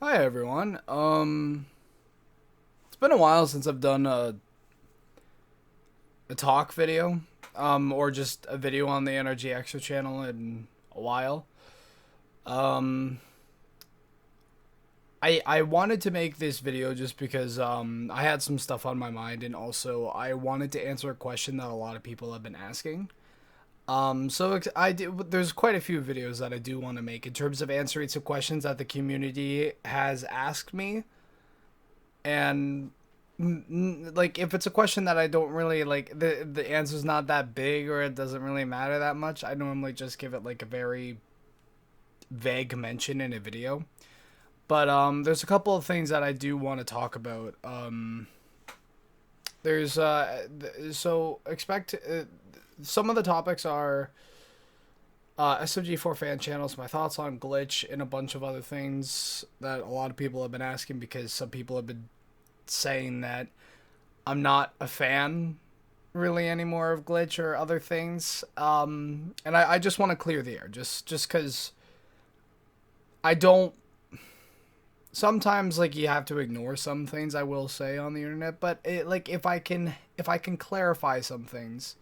Hi everyone. It's been a while since I've done a talk video, or just a video on the Energy Extra channel in a while. Um, I wanted to make this video just because I had some stuff on my mind, and also I wanted to answer a question that a lot of people have been asking. There's quite a few videos that I do want to make in terms of answering some questions that the community has asked me, and like if it's a question that I don't really like, the answer's not that big or it doesn't really matter that much, I normally just give it like a very vague mention in a video. But there's a couple of things that I do want to talk about. There's so expect Some of the topics are SMG4 fan channels, my thoughts on Glitch, and a bunch of other things that a lot of people have been asking because some people have been saying that I'm not a fan really anymore of Glitch or other things. And I just want to clear the air, just because I don't. Sometimes like you have to ignore some things I will say on the internet, but like if I can clarify some things,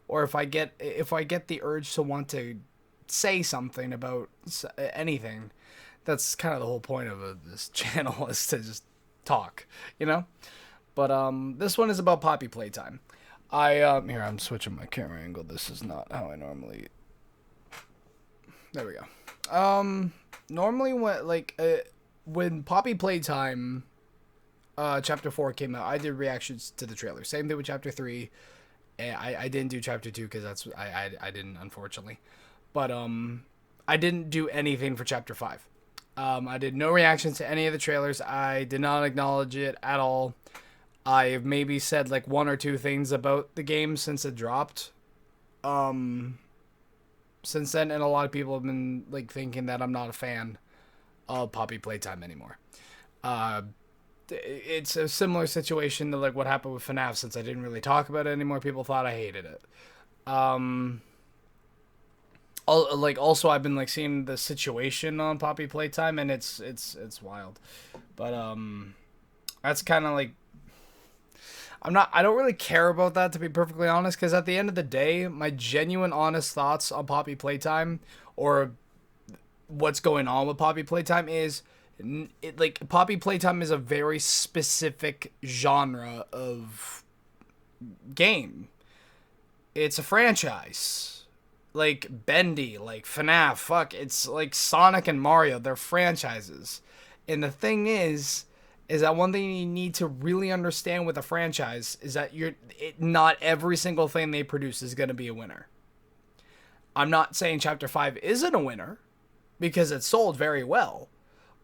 or if I get the urge to want to say something about anything, that's kind of the whole point of this channel is to just talk, you know. But this one is about Poppy Playtime. Here, I'm switching my camera angle. This is not how I normally. There we go. Normally when Poppy Playtime chapter 4 came out, I did reactions to the trailer. Same thing with chapter 3. And I didn't do chapter 2 because I didn't, unfortunately. But I didn't do anything for chapter 5. I did no reactions to any of the trailers. I did not acknowledge it at all. I've maybe said like one or two things about the game since it dropped. Since then, and a lot of people have been like thinking that I'm not a fan of Poppy Playtime anymore. Uh, it's a similar situation to like what happened with FNAF. Since I didn't really talk about it anymore, people thought I hated it. Um, also I've been like seeing the situation on Poppy Playtime, and it's wild. But that's kind of like I don't really care about that, to be perfectly honest, because at the end of the day, my genuine honest thoughts on Poppy Playtime, or what's going on with Poppy Playtime, is like Poppy Playtime is a very specific genre of game. It's a franchise. Like Bendy, like FNAF, fuck, it's like Sonic and Mario, they're franchises. And the thing is that one thing you need to really understand with a franchise is that not every single thing they produce is going to be a winner. I'm not saying Chapter 5 isn't a winner because it sold very well,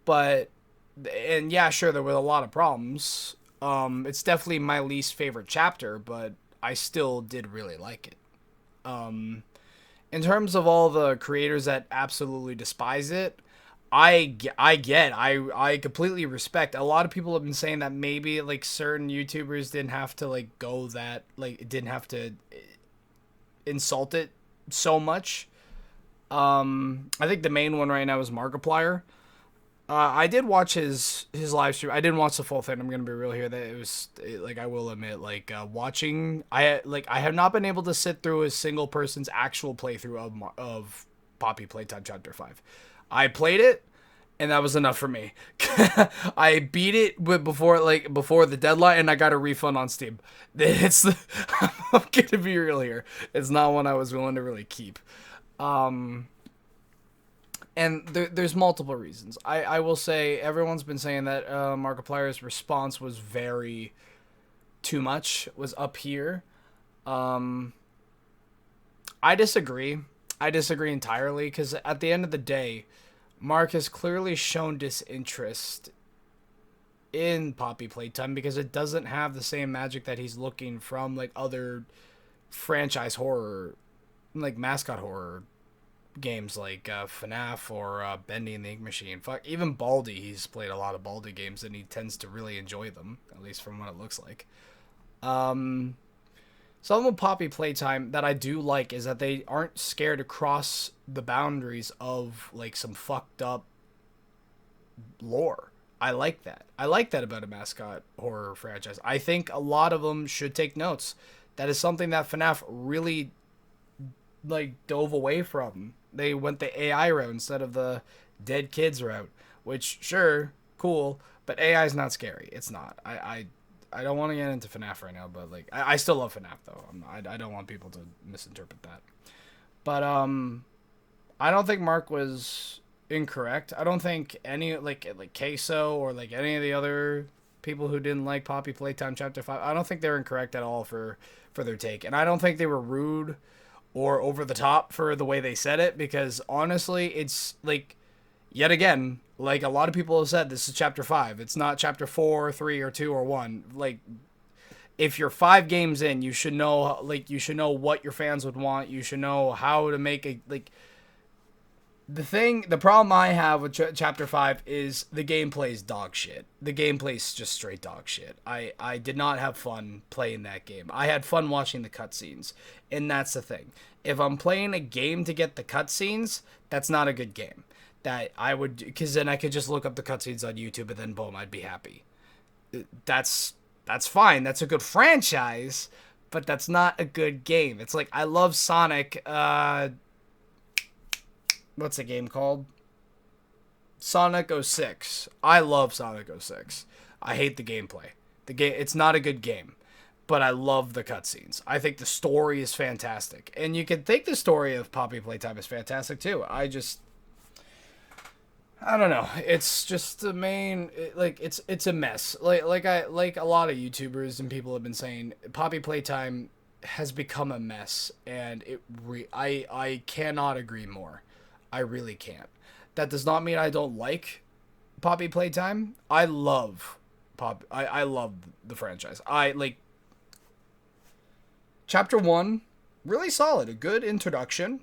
but and yeah, sure there were a lot of problems. It's definitely my least favorite chapter, but I still did really like it. Um, in terms of all the creators that absolutely despise it, I completely respect. A lot of people have been saying that maybe like certain YouTubers didn't have to like go that like didn't have to insult it so much. I think the main one right now is Markiplier. I did watch his live stream. I didn't watch the full thing. I'm gonna be real here. That like I will admit, like watching. I have not been able to sit through a single person's actual playthrough of Poppy Playtime Chapter 5. I played it, and that was enough for me. I beat it before the deadline, and I got a refund on Steam. I'm gonna be real here. It's not one I was willing to really keep. Um, and there's multiple reasons. I will say everyone's been saying that Markiplier's response was very too much, was up here. Um, I disagree. I disagree entirely because at the end of the day, Mark has clearly shown disinterest in Poppy Playtime because it doesn't have the same magic that he's looking from like other franchise horror, like mascot horror games like FNAF or Bendy and the Ink Machine. Fuck, even Baldi. He's played a lot of Baldi games and he tends to really enjoy them, at least from what it looks like. Um, Something with Poppy Playtime that I do like is that they aren't scared to cross the boundaries of like some fucked up lore. I like that. I like that about a mascot horror franchise. I think a lot of them should take notes. That is something that FNAF really like dove away from. They went the AI route instead of the dead kids route, which sure, cool, but AI is not scary. It's not. I don't want to get into FNAF right now, but like I still love FNAF though. I don't want people to misinterpret that. But I don't think Mark was incorrect. I don't think any like Queso or like any of the other people who didn't like Poppy Playtime Chapter 5. I don't think they're incorrect at all for their take. And I don't think they were rude or over the top for the way they said it, because honestly, it's like yet again, like a lot of people have said, this is Chapter 5. It's not Chapter 4, 3 or 2 or 1. Like if you're 5 games in, you should know what your fans would want. You should know how to make a like the problem I have with Chapter 5 is the gameplay's dog shit. The gameplay's just straight dog shit. I did not have fun playing that game. I had fun watching the cutscenes, and that's the thing. If I'm playing a game to get the cutscenes, that's not a good game. That I would, because then I could just look up the cutscenes on YouTube and then boom, I'd be happy. That's fine. That's a good franchise, but that's not a good game. It's like I love Sonic. What's the game called? Sonic 06. I love Sonic 06. I hate the gameplay. It's not a good game, but I love the cutscenes. I think the story is fantastic. And you can think the story of Poppy Playtime is fantastic too. I don't know. It's just the main it's a mess. Like a lot of YouTubers and people have been saying, Poppy Playtime has become a mess, and I cannot agree more. I really can't. That does not mean I don't like Poppy Playtime. I love I love the franchise. I like Chapter 1, really solid, a good introduction.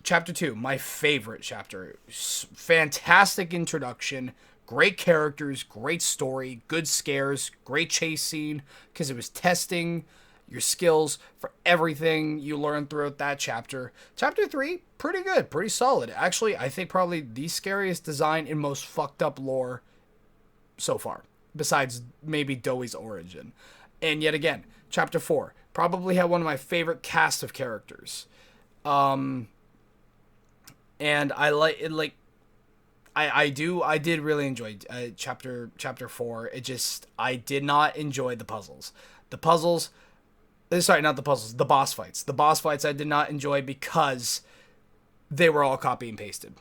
Chapter 2, my favorite chapter. Fantastic introduction, great characters, great story, good scares, great chase scene, because it was testing your skills for everything you learn throughout that chapter. Chapter 3, pretty good, pretty solid. Actually, I think probably the scariest design and most fucked up lore so far, besides maybe Dewey's origin. And yet again, Chapter 4, probably had one of my favorite cast of characters. And I like it, like I did really enjoy chapter 4. It just, I did not enjoy the puzzles. Sorry, not the puzzles, the boss fights. The boss fights I did not enjoy because they were all copy and pasted.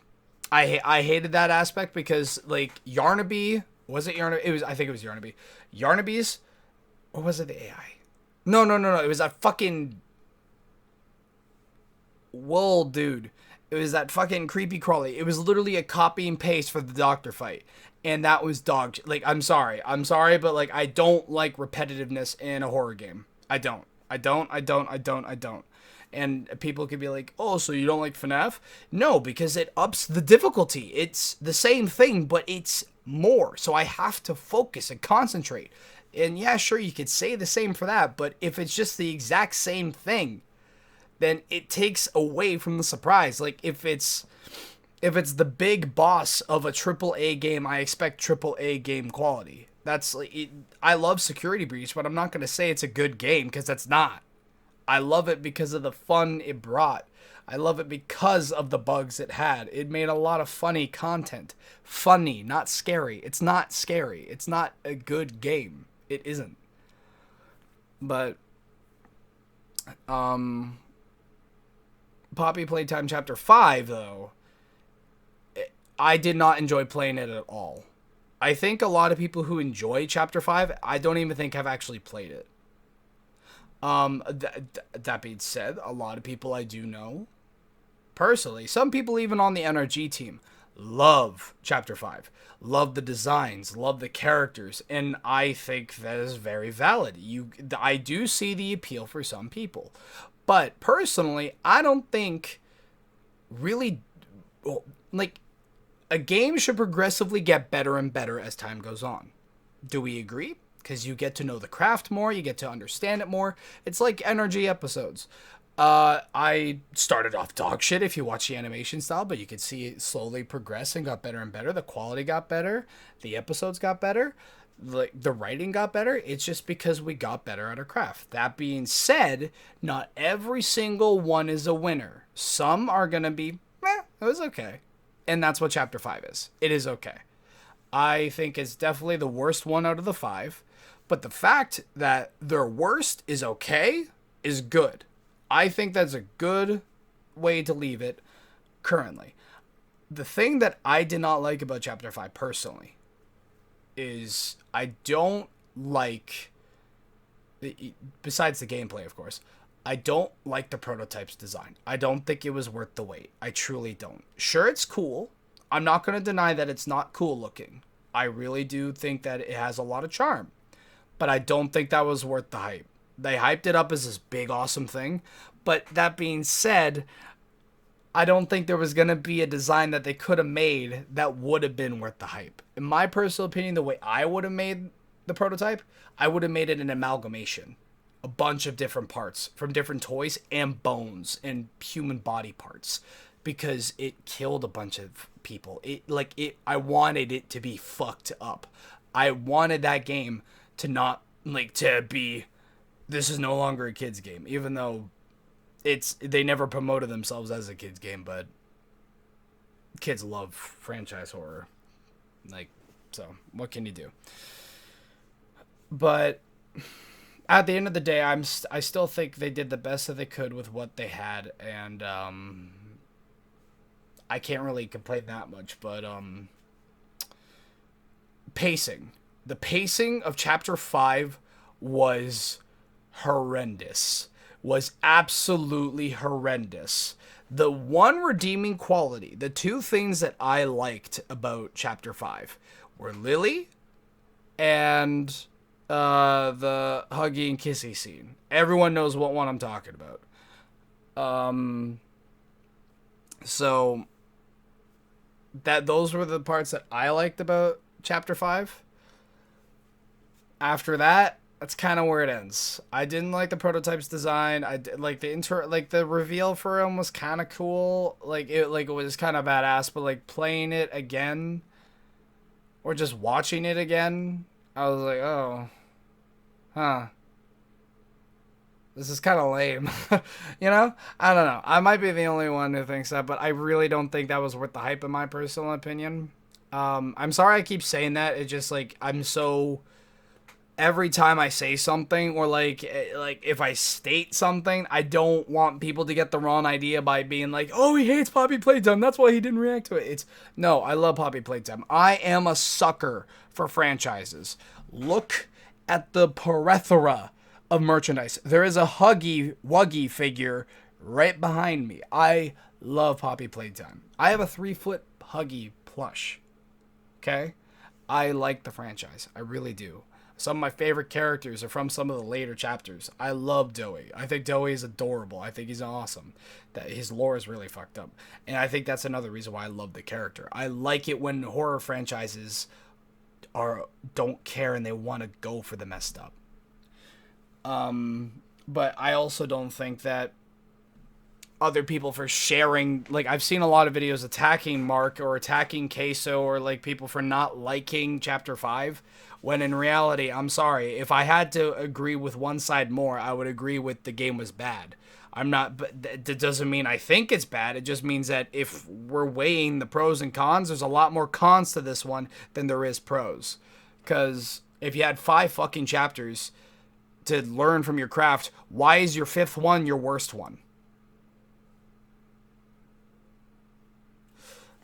I hated that aspect because like Yarnaby, was it Yarnaby? I think it was Yarnaby. Yarnaby's, or was it the AI? No. It was that fucking whoa, dude. It was that fucking creepy crawly. It was literally a copy and paste for the doctor fight. And that was dog shit. Like, I'm sorry, but like, I don't like repetitiveness in a horror game. I don't. And people could be like, oh, so you don't like FNAF? No, because it ups the difficulty. It's the same thing, but it's more. So I have to focus and concentrate. And yeah, sure, you could say the same for that, but if it's just the exact same thing, then it takes away from the surprise. Like if it's the big boss of a AAA game, I expect AAA game quality. That's like I love Security Breach, but I'm not going to say it's a good game because that's not. I love it because of the fun it brought. I love it because of the bugs it had. It made a lot of funny content. Funny, not scary. It's not scary. It's not a good game. It isn't. But Poppy Playtime Chapter 5, though, I did not enjoy playing it at all. I think a lot of people who enjoy Chapter 5, I don't even think have actually played it. That being said, a lot of people I do know, personally, some people even on the NRG team, love Chapter 5. Love the designs, love the characters, and I think that is very valid. I do see the appeal for some people. But personally, I don't think really, like, a game should progressively get better and better as time goes on. Do we agree? Because you get to know the craft more, you get to understand it more. It's like NRG episodes. I started off dog shit if you watch the animation style, but you could see it slowly progress and got better and better. The quality got better, the episodes got better, the writing got better. It's just because we got better at our craft. That being said, not every single one is a winner. Some are gonna be, it was okay, and that's what Chapter 5 is. It is okay. I think it's definitely the worst one out of the five, but the fact that their worst is okay is good. I think that's a good way to leave it currently. The thing that I did not like about Chapter 5 personally is I don't like, besides the gameplay, of course, I don't like the prototype's design. I don't think it was worth the wait. I truly don't. Sure, it's cool. I'm not going to deny that it's not cool looking. I really do think that it has a lot of charm. But I don't think that was worth the hype. They hyped it up as this big, awesome thing. But that being said, I don't think there was going to be a design that they could have made that would have been worth the hype. In my personal opinion, the way I would have made the prototype, I would have made it an amalgamation. A bunch of different parts from different toys and bones and human body parts. Because it killed a bunch of people. I wanted it to be fucked up. I wanted that game to not, to be, this is no longer a kid's game, even though they never promoted themselves as a kid's game, but kids love franchise horror. So what can you do? But at the end of the day, I still think they did the best that they could with what they had, and I can't really complain that much, but pacing. The pacing of Chapter 5 was horrendous. Was absolutely horrendous. The one redeeming quality, the two things that I liked about Chapter 5 were Lily and the huggy and kissy scene. Everyone knows what one I'm talking about. So those were the parts that I liked about Chapter 5. After that, that's kind of where it ends. I didn't like the prototype's design. I like the reveal for him was kind of cool. It was kind of badass, but playing it again or just watching it again, I was like, "Oh. Huh. This is kind of lame." You know? I don't know. I might be the only one who thinks that, but I really don't think that was worth the hype in my personal opinion. I'm sorry I keep saying that. It's just I'm so, every time I say something or if I state something, I don't want people to get the wrong idea by being like, "Oh, he hates Poppy Playtime, that's why he didn't react to it." No, I love Poppy Playtime. I am a sucker for franchises. Look at the plethora of merchandise. There is a Huggy Wuggy figure right behind me. I love Poppy Playtime. I have a 3-foot Huggy plush. Okay? I like the franchise. I really do. Some of my favorite characters are from some of the later chapters. I love Doey. I think Doey is adorable. I think he's awesome. That his lore is really fucked up. And I think that's another reason why I love the character. I like it when horror franchises don't care and they want to go for the messed up. But I also don't think that other people for sharing, I've seen a lot of videos attacking Mark or attacking Queso or people for not liking Chapter 5, when in reality, I'm sorry, if I had to agree with one side more, I would agree with the game was bad. I'm not, but that doesn't mean I think it's bad. It just means that if we're weighing the pros and cons, there's a lot more cons to this one than there is pros. Because if you had 5 fucking chapters to learn from your craft, why is your 5th one your worst one?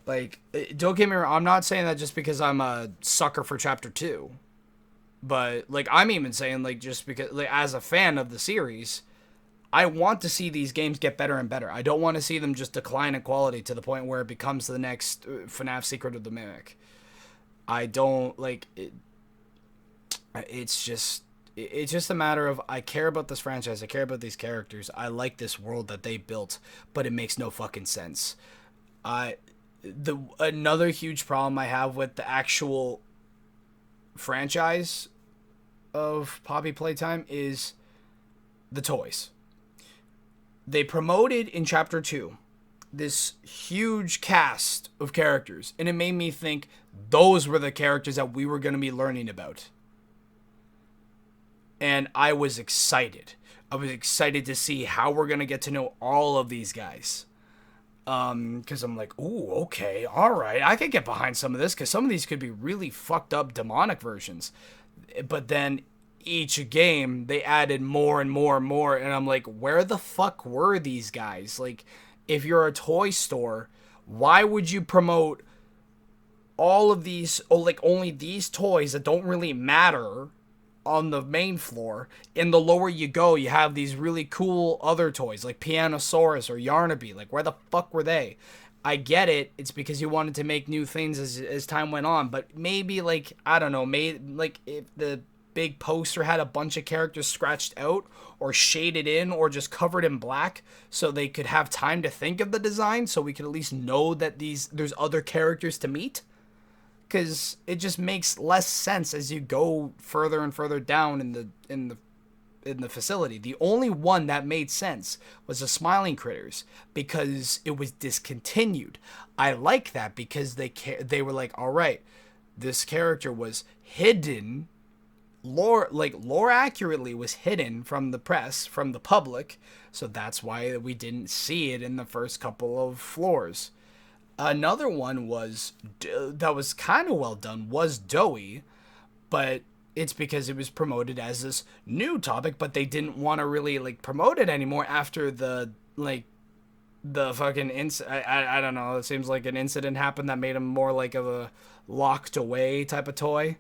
Don't get me wrong, I'm not saying that just because I'm a sucker for Chapter 2. But, I'm even saying, just because, as a fan of the series, I want to see these games get better and better. I don't want to see them just decline in quality to the point where it becomes the next FNAF Secret of the Mimic. I don't, it's just a matter of, I care about this franchise, I care about these characters, I like this world that they built, but it makes no fucking sense. Another huge problem I have with the actual franchise of Poppy Playtime is the toys. They promoted in chapter 2 this huge cast of characters, and it made me think those were the characters that we were going to be learning about. And I was excited. I was excited to see how we're going to get to know all of these guys. Because I'm like, ooh, okay, all right, I could get behind some of this, because some of these could be really fucked up demonic versions. But then each game, they added more and more and more, and I'm like, where the fuck were these guys? Like, if you're a toy store, why would you promote all of these, like, only these toys that don't really matter on the main floor? In the lower you go, you have these really cool other toys like Pianosaurus or Yarnaby. Like, where the fuck were they? I get it. It's because you wanted to make new things as time went on. But maybe, like, I don't know, like if the big poster had a bunch of characters scratched out or shaded in or just covered in black, so they could have time to think of the design, so we could at least know that there's other characters to meet. Because it just makes less sense as you go further and further down in the facility. The only one that made sense was the Smiling Critters, because it was discontinued. I like that, because they were like, all right, this character was hidden, lore accurately was hidden from the press, from the public, so that's why we didn't see it in the first couple of floors. Another one that was kind of well done was Doughy, but it's because it was promoted as this new topic, but they didn't want to really like promote it anymore after the fucking I don't know, it seems like an incident happened that made him more like of a locked away type of toy,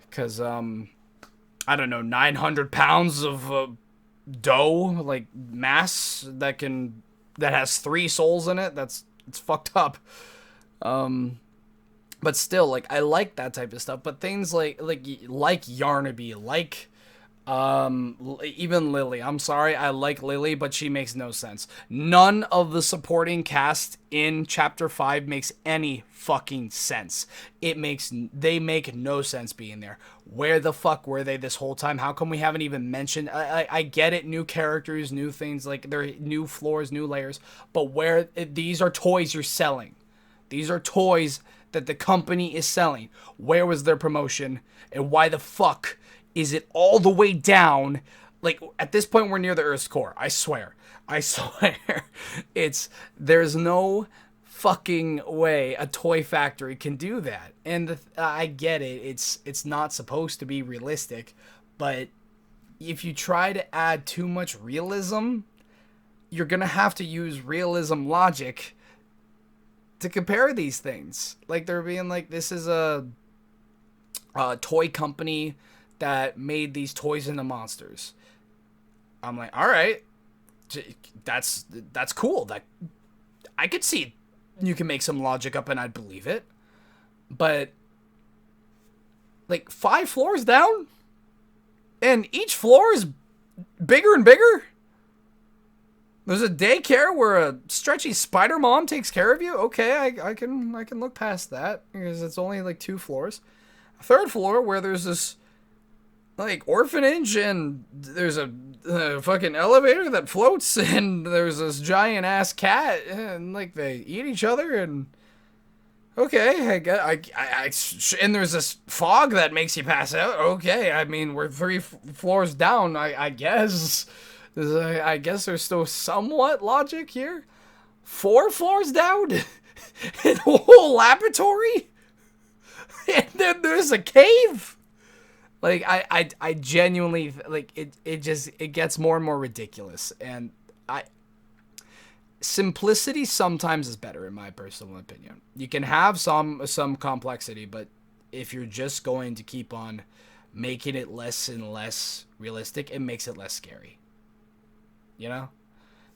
because I don't know, 900 pounds of dough, like mass that has 3 souls in it. It's fucked up. But still, like, I like that type of stuff. But things like Yarnaby, like even Lily. I'm sorry, I like Lily, but she makes no sense. None of the supporting cast in Chapter 5 makes any fucking sense. They make no sense being there. Where the fuck were they this whole time? How come we haven't even mentioned? I get it, new characters, new things, like there are new floors, new layers, but these are toys you're selling. These are toys that the company is selling. Where was their promotion? And why the fuck is it all the way down? Like, at this point, we're near the Earth's core. I swear. There's no fucking way a toy factory can do that. And I get it. It's not supposed to be realistic. But if you try to add too much realism, you're going to have to use realism logic to compare these things. Like, they're being like, this is a toy company that made these toys into monsters. I'm like, all right, that's cool. That I could see you can make some logic up and I'd believe it. But like 5 floors down, and each floor is bigger and bigger. There's a daycare where a stretchy spider mom takes care of you. Okay, I can look past that, because it's only like 2 floors. A 3rd floor where there's this like orphanage, and there's a fucking elevator that floats, and there's this giant ass cat, and like they eat each other, and okay, and there's this fog that makes you pass out. Okay, I mean, we're 3 floors down. I guess. I guess there's still somewhat logic here. 4 floors down, and a whole laboratory, and then there's a cave. Like, I genuinely, like, it gets more and more ridiculous, and simplicity sometimes is better, in my personal opinion. You can have some complexity, but if you're just going to keep on making it less and less realistic, it makes it less scary. You know?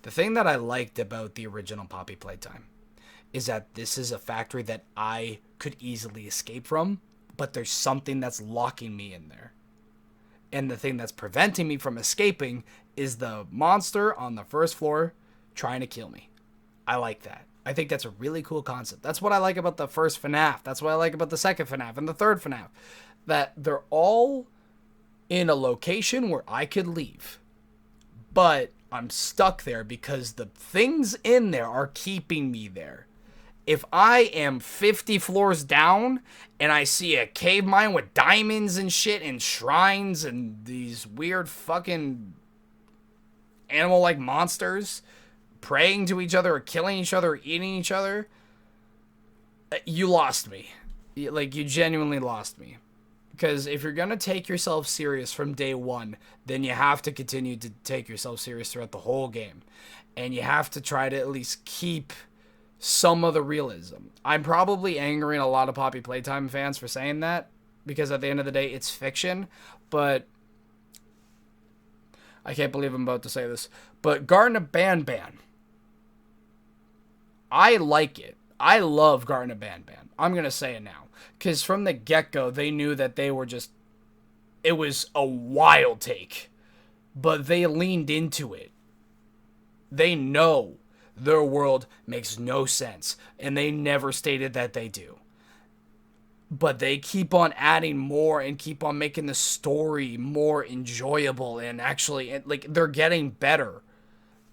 The thing that I liked about the original Poppy Playtime is that this is a factory that I could easily escape from, but there's something that's locking me in there. And the thing that's preventing me from escaping is the monster on the 1st floor trying to kill me. I like that. I think that's a really cool concept. That's what I like about the first FNAF. That's what I like about the second FNAF and the third FNAF. That they're all in a location where I could leave. But I'm stuck there because the things in there are keeping me there. If I am 50 floors down and I see a cave mine with diamonds and shit and shrines and these weird fucking animal-like monsters praying to each other or killing each other or eating each other, you lost me. Like, you genuinely lost me. Because if you're going to take yourself serious from day one, then you have to continue to take yourself serious throughout the whole game. And you have to try to at least keep some of the realism. I'm probably angering a lot of Poppy Playtime fans for saying that, because at the end of the day, it's fiction. But I can't believe I'm about to say this. But Garten of Banban, I like it. I love Garten of Banban. I'm going to say it now. Because from the get-go, they knew that they were just... It was a wild take. But they leaned into it. They know their world makes no sense. And they never stated that they do. But they keep on adding more and keep on making the story more enjoyable. And actually, like, they're getting better.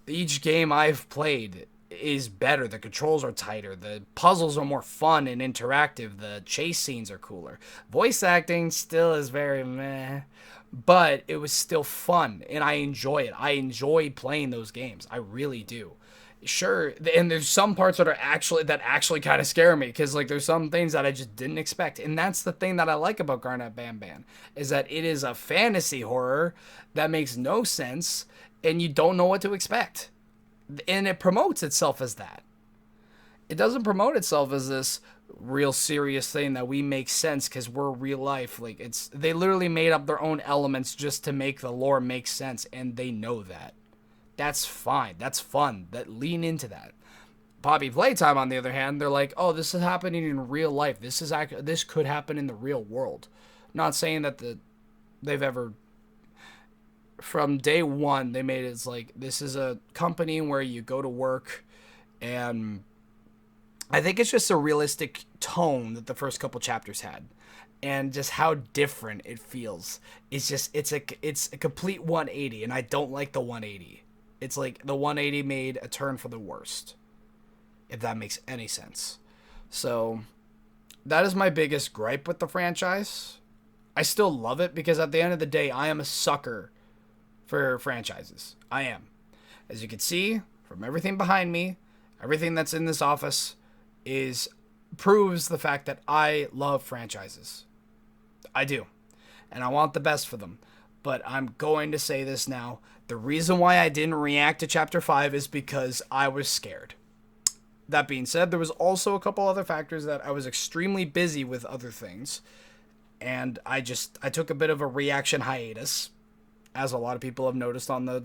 Each game I've played is better. The controls are tighter. The puzzles are more fun and interactive. The chase scenes are cooler. Voice acting still is very meh, but it was still fun, and I enjoy it. I enjoy playing those games. I really do. Sure, and there's some parts that actually kind of scare me, because like there's some things that I just didn't expect, and that's the thing that I like about Garnet Banban, is that it is a fantasy horror that makes no sense, and you don't know what to expect. And it promotes itself as that. It doesn't promote itself as this real serious thing that we make sense because we're real life. Like, they literally made up their own elements just to make the lore make sense, and they know that. That's fine. That's fun. Lean into that. Poppy Playtime, on the other hand, they're like, oh, this is happening in real life. This could happen in the real world. Not saying that they've ever... From day one, they made it like, this is a company where you go to work, and I think it's just a realistic tone that the first couple chapters had, and just how different it feels. It's a complete 180, and I don't like the 180. It's like the 180 made a turn for the worst, if that makes any sense. So that is my biggest gripe with the franchise. I still love it because at the end of the day, I am a sucker for franchises. I am. As you can see from everything behind me, everything that's in this office proves the fact that I love franchises. I do. And I want the best for them. But I'm going to say this now. The reason why I didn't react to Chapter 5 is because I was scared. That being said, there was also a couple other factors that I was extremely busy with other things. And I took a bit of a reaction hiatus. As a lot of people have noticed on the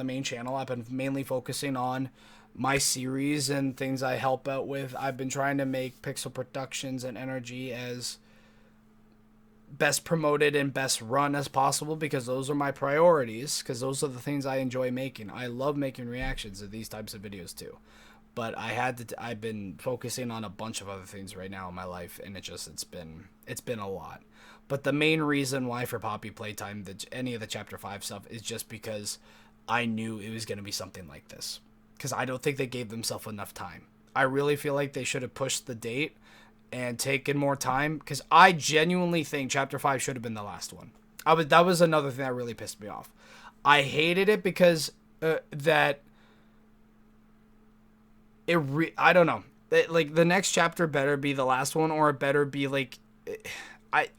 main channel, I've been mainly focusing on my series and things I help out with. I've been trying to make Pixel Productions and Energy as best promoted and best run as possible, because those are my priorities, because those are the things I enjoy making. I love making reactions to these types of videos too. But I've been focusing on a bunch of other things right now in my life, and it's been a lot. But the main reason why for Poppy Playtime, any of the Chapter 5 stuff, is just because I knew it was going to be something like this. Because I don't think they gave themselves enough time. I really feel like they should have pushed the date and taken more time, because I genuinely think Chapter 5 should have been the last one. That was another thing that really pissed me off. I hated it because I don't know. Like, the next chapter better be the last one, or it better be like...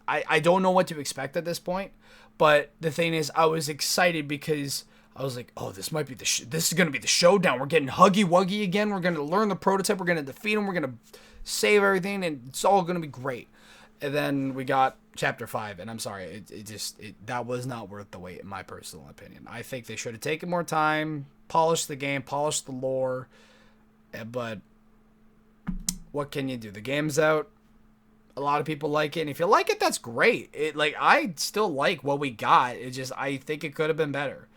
I don't know what to expect at this point, but the thing is, I was excited because I was like, oh, this might be this is going to be the showdown. We're getting Huggy Wuggy again. We're going to learn the prototype. We're going to defeat him. We're going to save everything, and it's all going to be great. And then we got Chapter 5, and I'm sorry, that was not worth the wait, in my personal opinion. I think they should have taken more time, polished the game, polished the lore, but what can you do? The game's out. A lot of people like it, and if you like it, that's great. I still like what we got. I think it could have been better.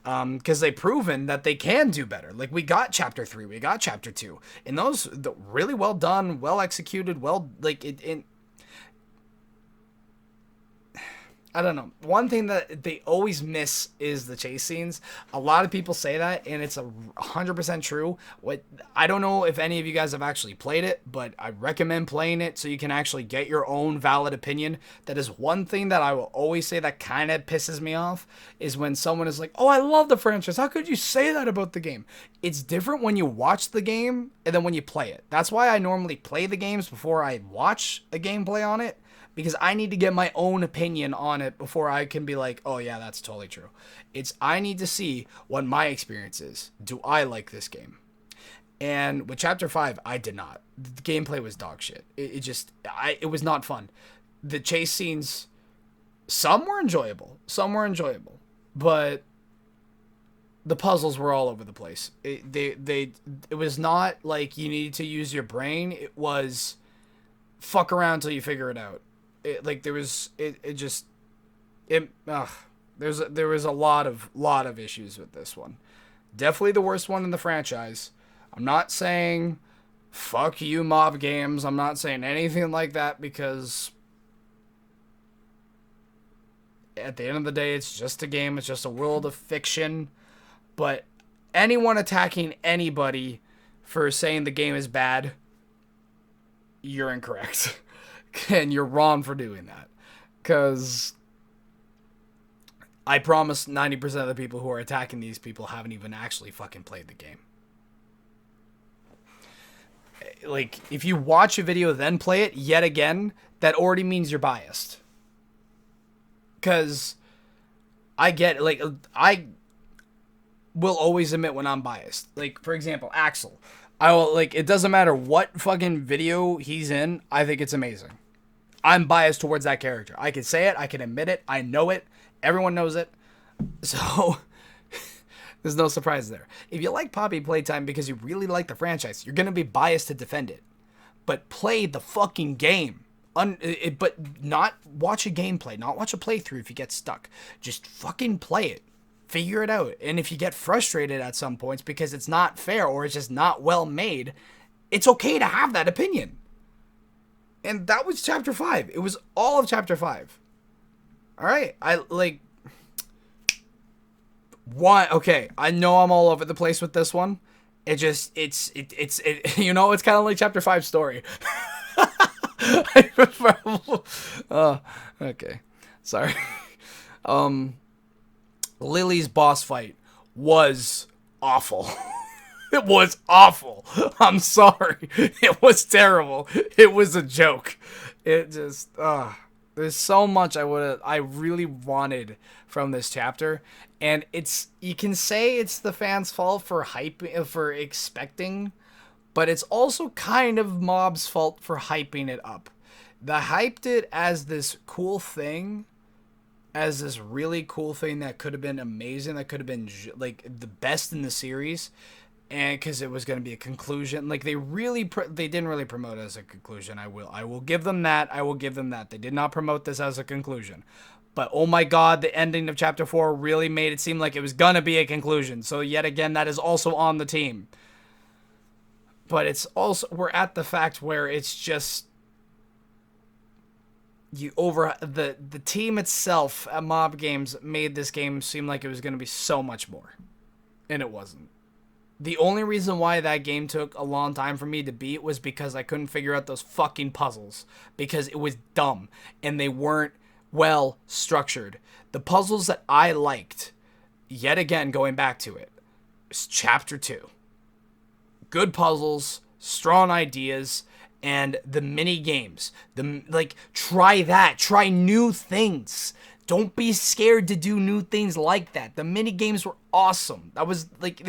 Because they've proven that they can do better. Like, we got Chapter 3, we got Chapter 2, and those really well done, well executed, I don't know. One thing that they always miss is the chase scenes. A lot of people say that, and it's 100% true. What I don't know if any of you guys have actually played it, but I recommend playing it so you can actually get your own valid opinion. That is one thing that I will always say that kind of pisses me off is when someone is like, "Oh, I love the franchise. How could you say that about the game?" It's different when you watch the game and then when you play it. That's why I normally play the games before I watch a gameplay on it, because I need to get my own opinion on it before I can be like, oh yeah, that's totally true. I need to see what my experience is. Do I like this game? And with Chapter 5, I did not. The gameplay was dog shit. It was not fun. The chase scenes, some were enjoyable. But the puzzles were all over the place. It was not like you needed to use your brain. It was fuck around till you figure it out. There was a lot of issues with this one. Definitely the worst one in the franchise. I'm not saying fuck you mob games. I'm not saying anything like that, because at the end of the day it's just a game. It's just a world of fiction. But anyone attacking anybody for saying the game is bad, you're incorrect. And you're wrong for doing that. Because I promise 90% of the people who are attacking these people haven't even actually fucking played the game. Like, if you watch a video then play it yet again, that already means you're biased. Because I get, like, I will always admit when I'm biased. Like, for example, Axel. It doesn't matter what fucking video he's in, I think it's amazing. I'm biased towards that character. I can say it. I can admit it. I know it. Everyone knows it. So, there's no surprise there. If you like Poppy Playtime because you really like the franchise, you're going to be biased to defend it. But play the fucking game. But not watch a gameplay. Not watch a playthrough if you get stuck. Just fucking play it. Figure it out. And if you get frustrated at some points because it's not fair or it's just not well made, it's okay to have that opinion. And that was Chapter 5. It was all of Chapter 5. Alright, okay, I know I'm all over the place with this one. It's you know, it's kind of like Chapter 5 story. Okay. Sorry. Lily's boss fight was awful. It was awful. I'm sorry. It was terrible. It was a joke. It just, there's so much I really wanted from this chapter. And you can say it's the fans' fault for expecting, but it's also kind of Mob's fault for hyping it up. They hyped it as this cool thing, as this really cool thing that could have been amazing, that could have been like the best in the series. And because it was going to be a conclusion, like they didn't really promote it as a conclusion. I will give them that. They did not promote this as a conclusion. But oh my god, the ending of Chapter 4 really made it seem like it was going to be a conclusion. So yet again, that is also on the team. But it's also, we're at the fact where it's just, the team itself at Mob Games made this game seem like it was going to be so much more. And it wasn't. The only reason why that game took a long time for me to beat was because I couldn't figure out those fucking puzzles. Because it was dumb. And they weren't well structured. The puzzles that I liked, yet again going back to it, is Chapter 2. Good puzzles, strong ideas, and the mini games. Try that. Try new things. Don't be scared to do new things like that. The mini games were awesome. It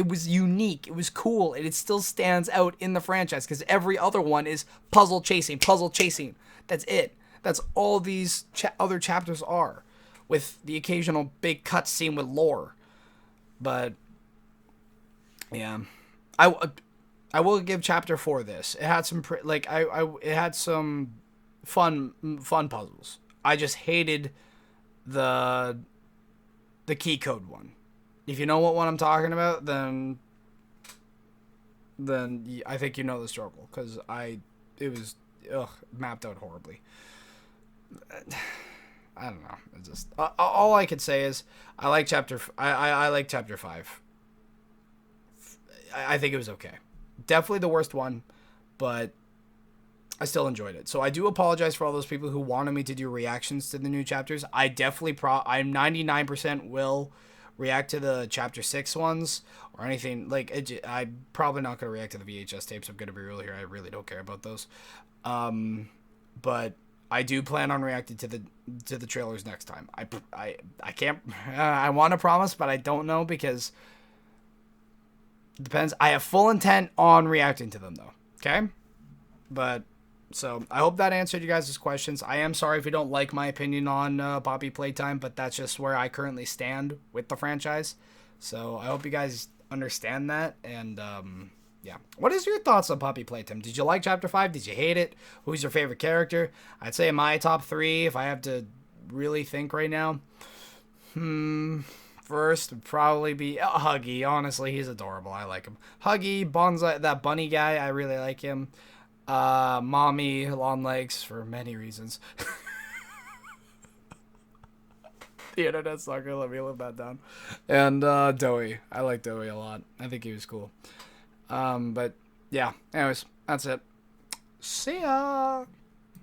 was unique. It was cool. And it still stands out in the franchise because every other one is puzzle chasing. That's it. That's all these other chapters are, with the occasional big cutscene with lore. But yeah, I will give Chapter 4 this. It had some it had some fun puzzles. I just hated the key code one. If you know what one I'm talking about, then I think you know the struggle, because it was mapped out horribly. I don't know. It's just all I could say is I like I like chapter 5. I think it was okay. Definitely the worst one, but I still enjoyed it. So I do apologize for all those people who wanted me to do reactions to the new chapters. I definitely I'm 99% will react to the chapter 6 ones or anything like I'm probably not going to react to the VHS tapes. I'm going to be real here. I really don't care about those. But I do plan on reacting to the trailers next time. I can't I want to promise, but I don't know because it depends. I have full intent on reacting to them though. Okay? But so I hope that answered you guys' questions. I am sorry if you don't like my opinion on Poppy Playtime, but that's just where I currently stand with the franchise. So I hope you guys understand that. And yeah, what is your thoughts on Poppy Playtime? Did you like Chapter 5? Did you hate it? Who's your favorite character? I'd say my top 3, if I have to really think right now. First would probably be Huggy. Honestly, he's adorable. I like him. Huggy, Bonsai, that bunny guy, I really like him. Mommy, long legs for many reasons. The internet's not gonna let me live that down. And Doey. I like Doey a lot. I think he was cool. But yeah, anyways, that's it. See ya.